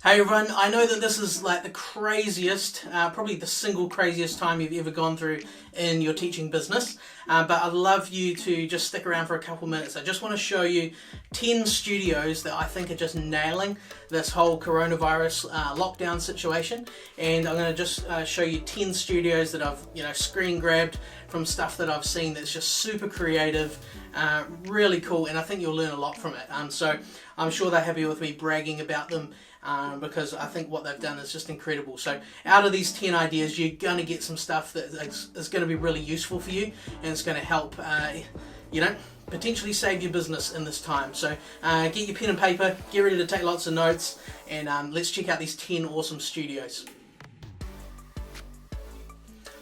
Hey everyone, I know that this is like the craziest, probably the single craziest time you've ever gone through in your teaching business, but I'd love you to just stick around for a couple minutes. I just want to show you 10 studios that I think are just nailing this whole coronavirus lockdown situation, and I'm going to just show you 10 studios that I've screen grabbed from stuff that I've seen that's just super creative, really cool, and I think you'll learn a lot from it. So I'm sure they're happy with me bragging about them, because I think what they've done is just incredible. So out of these 10 ideas, you're going to get some stuff that is going to be really useful for you, and it's going to help potentially save your business in this time. So get your pen and paper, get ready to take lots of notes, and let's check out these 10 awesome studios.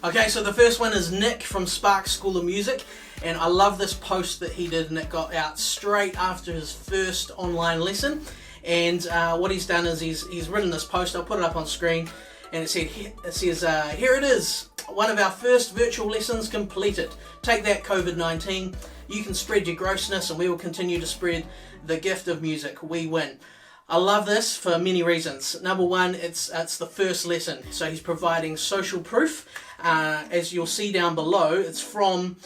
Okay, so the first one is Nick from Spark School of Music, and I love this post that he did, and it got out straight after his first online lesson. And what he's done is he's written this post. I'll put it up on screen, and it says, here it is, one of our first virtual lessons completed. Take that, COVID-19. You can spread your grossness, and we will continue to spread the gift of music. We win. I love this for many reasons. Number one, it's the first lesson, so he's providing social proof. As you'll see down below, it's from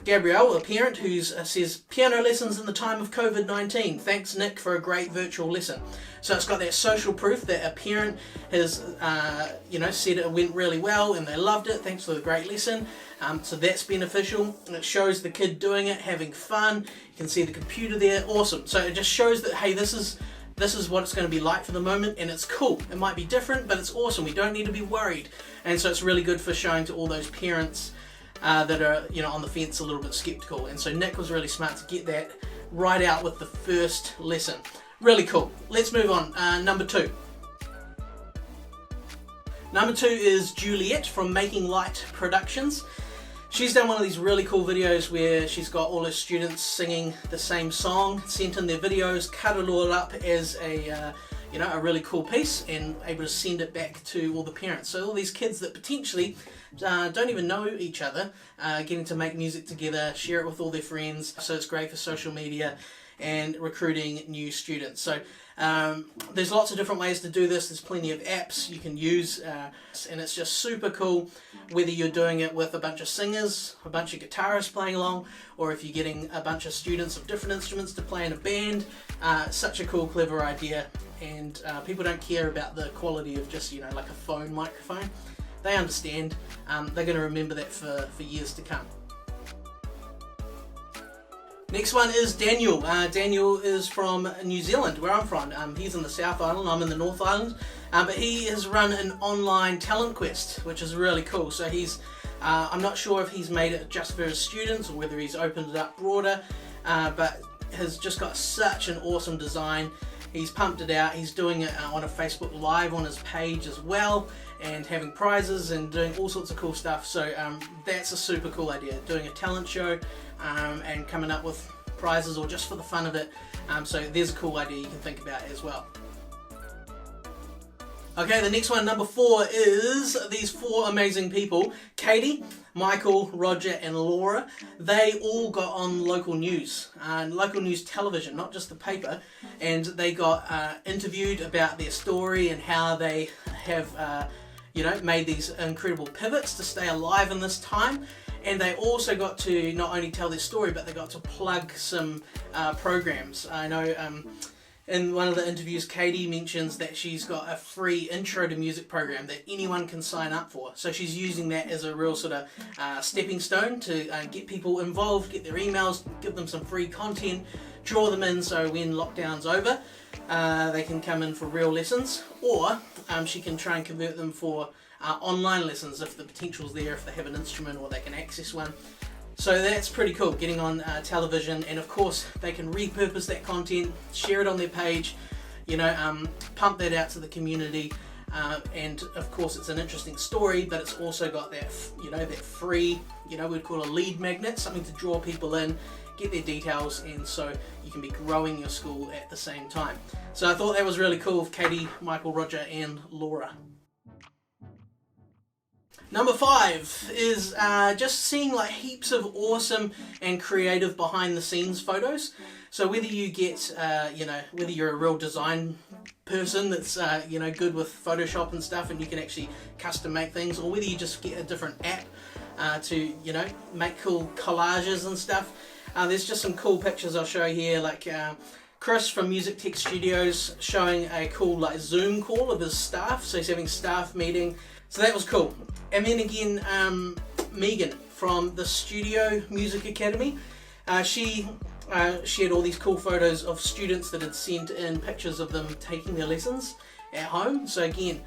Gabrielle, a parent, who says, piano lessons in the time of COVID-19. Thanks, Nick, for a great virtual lesson. So it's got that social proof that a parent has, said it went really well and they loved it. Thanks for the great lesson. So that's beneficial. And it shows the kid doing it, having fun. You can see the computer there. Awesome. So it just shows that, hey, this is what it's going to be like for the moment, and it's cool. It might be different, but it's awesome. We don't need to be worried. And so it's really good for showing to all those parents that are on the fence, a little bit skeptical. And so Nick was really smart to get that right out with the first lesson. Really cool. Let's move on. Number two. Number two is Juliet from Making Light Productions. She's done one of these really cool videos where she's got all her students singing the same song, sent in their videos, cut it all up as a really cool piece, and able to send it back to all the parents. So all these kids that potentially don't even know each other, getting to make music together, share it with all their friends. So it's great for social media and recruiting new students. So there's lots of different ways to do this. There's plenty of apps you can use, and it's just super cool, whether you're doing it with a bunch of singers, a bunch of guitarists playing along, or if you're getting a bunch of students of different instruments to play in a band. Such a cool, clever idea, and people don't care about the quality of just like a phone microphone. They understand. They're going to remember that for years to come. Next one is Daniel. Daniel is from New Zealand, where I'm from. He's in the South Island, I'm in the North Island. But he has run an online talent quest, which is really cool. So I'm not sure if he's made it just for his students or whether he's opened it up broader, but has just got such an awesome design. He's pumped it out. He's doing it on a Facebook Live on his page as well, and having prizes and doing all sorts of cool stuff. So that's a super cool idea, doing a talent show and coming up with prizes, or just for the fun of it. So there's a cool idea you can think about as well. Okay, the next one, number 4, is these 4 amazing people, Katie, Michael, Roger and Laura. They all got on local news television, not just the paper, and they got interviewed about their story and how they have made these incredible pivots to stay alive in this time. And they also got to not only tell their story, but they got to plug some programs. I know in one of the interviews, Katie mentions that she's got a free intro to music program that anyone can sign up for. So she's using that as a real sort of stepping stone to get people involved, get their emails, give them some free content, draw them in, so when lockdown's over, they can come in for real lessons, or she can try and convert them for online lessons if the potential's there, if they have an instrument or they can access one. So that's pretty cool, getting on television, and of course they can repurpose that content, share it on their page, pump that out to the community, and of course it's an interesting story, but it's also got that that free, we'd call a lead magnet, something to draw people in, get their details, and so you can be growing your school at the same time. So I thought that was really cool, Katie, Michael, Roger and Laura. Number 5 is just seeing like heaps of awesome and creative behind the scenes photos. So whether you get, whether you're a real design person that's, good with Photoshop and stuff and you can actually custom make things, or whether you just get a different app to, make cool collages and stuff. There's just some cool pictures I'll show you here, like Chris from Music Tech Studios showing a cool like Zoom call of his staff. So he's having staff meeting. So that was cool. And then again, Megan from the Studio Music Academy. She shared all these cool photos of students that had sent in pictures of them taking their lessons at home. So again,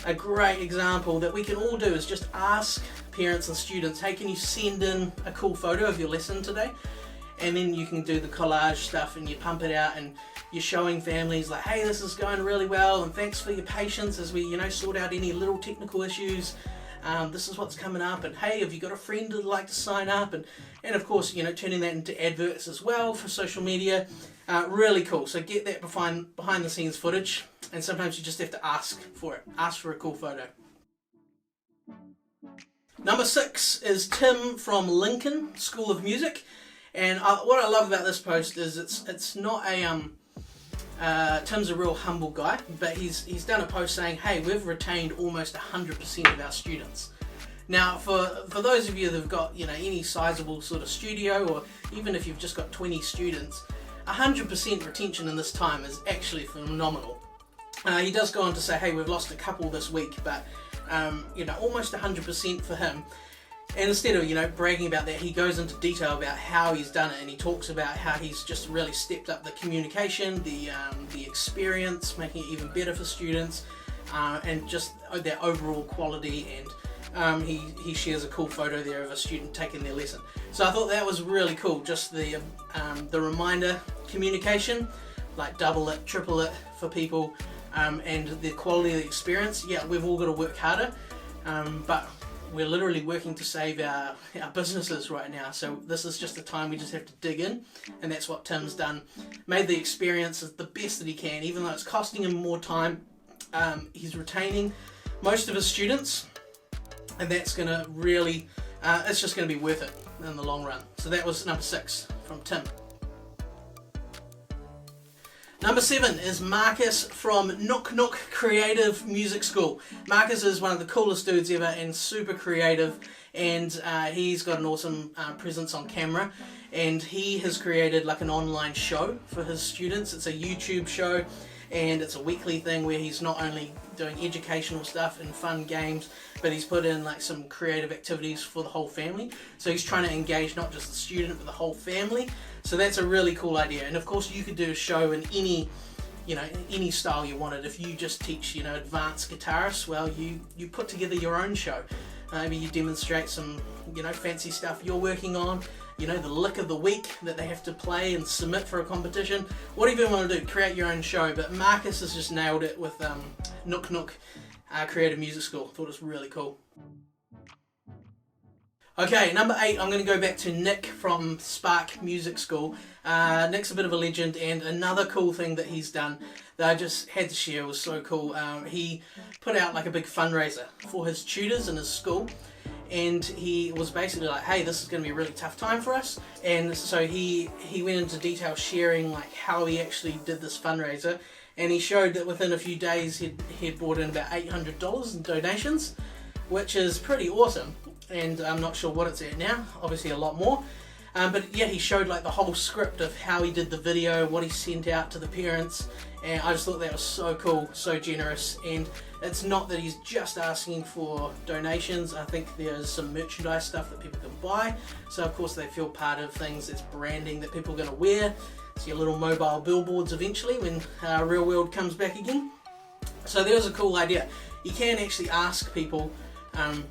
a great example that we can all do is just ask parents and students, hey, can you send in a cool photo of your lesson today? And then you can do the collage stuff and you pump it out and you're showing families like, hey, this is going really well and thanks for your patience as we, sort out any little technical issues. This is what's coming up, and hey, have you got a friend that'd like to sign up? And of course, turning that into adverts as well for social media. Really cool. So get that behind the scenes footage, and sometimes you just have to ask for it. Ask for a cool photo. Number 6 is Tim from Lincoln School of Music, and what I love about this post is it's not a Tim's a real humble guy, but he's done a post saying, hey, we've retained almost 100% of our students. Now, for those of you that have got any sizable sort of studio, or even if you've just got 20 students, 100% retention in this time is actually phenomenal. He does go on to say, hey, we've lost a couple this week, but almost 100% for him. And instead of bragging about that, he goes into detail about how he's done it, and he talks about how he's just really stepped up the communication, the experience, making it even better for students, and just their overall quality. And he shares a cool photo there of a student taking their lesson. So I thought that was really cool. Just the reminder communication, like double it, triple it for people, and the quality of the experience. Yeah, we've all got to work harder, but we're literally working to save our businesses right now, so this is just the time we just have to dig in, and that's what Tim's done. Made the experience the best that he can, even though it's costing him more time. He's retaining most of his students, and that's going to really, it's just going to be worth it in the long run. So that was number 6 from Tim. Number 7 is Marcus from Nook Nook Creative Music School. Marcus is one of the coolest dudes ever and super creative, and he's got an awesome presence on camera, and he has created like an online show for his students. It's a YouTube show, and it's a weekly thing where he's not only doing educational stuff and fun games, but he's put in like some creative activities for the whole family. So he's trying to engage not just the student but the whole family. So that's a really cool idea. And of course you could do a show in any style you wanted. If you just teach advanced guitarists, well, you put together your own show. Maybe you demonstrate some fancy stuff you're working on, the lick of the week that they have to play and submit for a competition. Whatever you want to do, create your own show. But Marcus has just nailed it with Nook Nook Creative Music School. Thought it was really cool. Okay, number 8, I'm going to go back to Nick from Spark Music School. Nick's a bit of a legend, and another cool thing that he's done that I just had to share was so cool. He put out like a big fundraiser for his tutors in his school, and he was basically like, hey, this is going to be a really tough time for us. And so he went into detail sharing like how he actually did this fundraiser, and he showed that within a few days he'd brought in about $800 in donations, which is pretty awesome. And I'm not sure what it's at now, obviously a lot more. But yeah, he showed like the whole script of how he did the video, what he sent out to the parents, and I just thought that was so cool, so generous. And it's not that he's just asking for donations. I think there's some merchandise stuff that people can buy, so of course they feel part of things. It's branding that people are going to wear. It's your little mobile billboards eventually when real world comes back again. So there was a cool idea. You can actually ask people,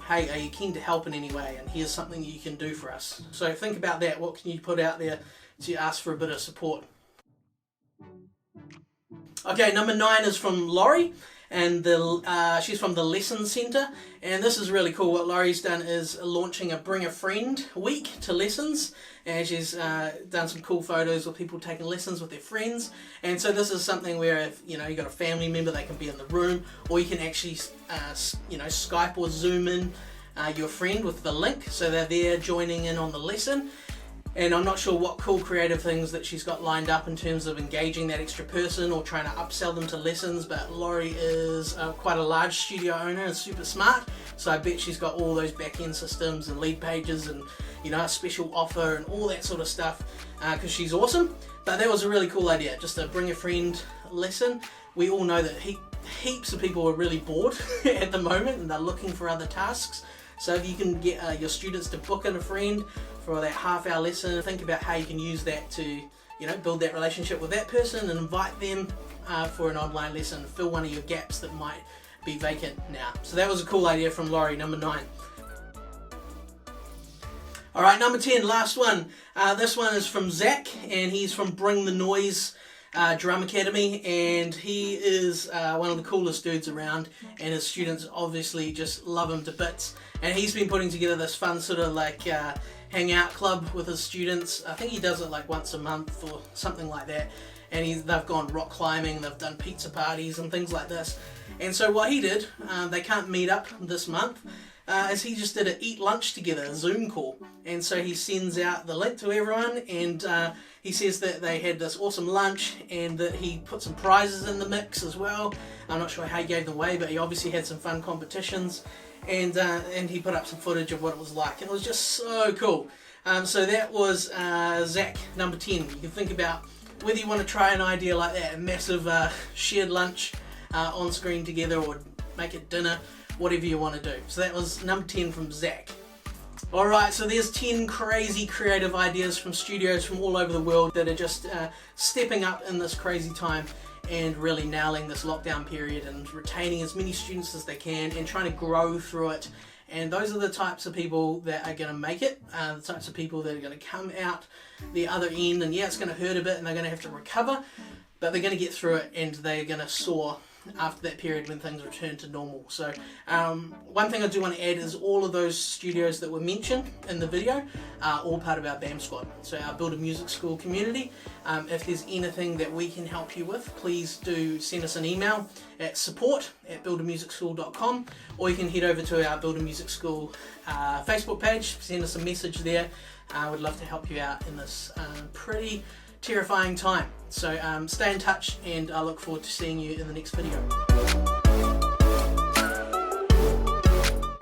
hey, are you keen to help in any way? And here's something you can do for us. So think about that. What can you put out there to ask for a bit of support? Okay, number 9 is from Laurie, and she's from the Lesson Centre, and this is really cool. What Laurie's done is launching a Bring a Friend week to lessons, and she's done some cool photos of people taking lessons with their friends. And so this is something where if you've got a family member, they can be in the room, or you can actually Skype or Zoom in your friend with the link, so they're there joining in on the lesson. And I'm not sure what cool creative things that she's got lined up in terms of engaging that extra person or trying to upsell them to lessons, but Laurie is quite a large studio owner and super smart, so I bet she's got all those back-end systems and lead pages and, you know, a special offer and all that sort of stuff, because she's awesome. But that was a really cool idea, just to bring a friend lesson. We all know that heaps of people are really bored at the moment and they're looking for other tasks. So if you can get your students to book in a friend for that half-hour lesson, think about how you can use that to, you know, build that relationship with that person and invite them for an online lesson, fill one of your gaps that might be vacant now. So that was a cool idea from Laurie, number 9. Alright, number 10, last one. This one is from Zach, and he's from Bring the Noise Drum Academy, and he is one of the coolest dudes around, and his students obviously just love him to bits. And he's been putting together this fun sort of like hangout club with his students. I think he does it like once a month or something like that. And they've gone rock climbing, they've done pizza parties and things like this. And so what he did, they can't meet up this month, is he just did an eat lunch together, a Zoom call. And so he sends out the link to everyone, and he says that they had this awesome lunch and that he put some prizes in the mix as well. I'm not sure how he gave them away, but he obviously had some fun competitions. And he put up some footage of what it was like, and it was just so cool. So that was Zach, number 10. You can think about whether you want to try an idea like that, a massive shared lunch on screen together, or make it dinner, whatever you want to do. So that was number 10 from Zach. Alright, so there's 10 crazy creative ideas from studios from all over the world that are just stepping up in this crazy time and really nailing this lockdown period and retaining as many students as they can and trying to grow through it. And those are the types of people that are going to make it, the types of people that are going to come out the other end, and yeah, it's going to hurt a bit and they're going to have to recover, but they're going to get through it and they're going to soar after that period when things return to normal. So one thing I do want to add is all of those studios that were mentioned in the video are all part of our BAM squad, so our Build a Music School community. If there's anything that we can help you with, please do send us an email at support@buildamusicschool.com, or you can head over to our Build a Music School Facebook page, send us a message there. I would love to help you out in this pretty terrifying time. So stay in touch, and I look forward to seeing you in the next video.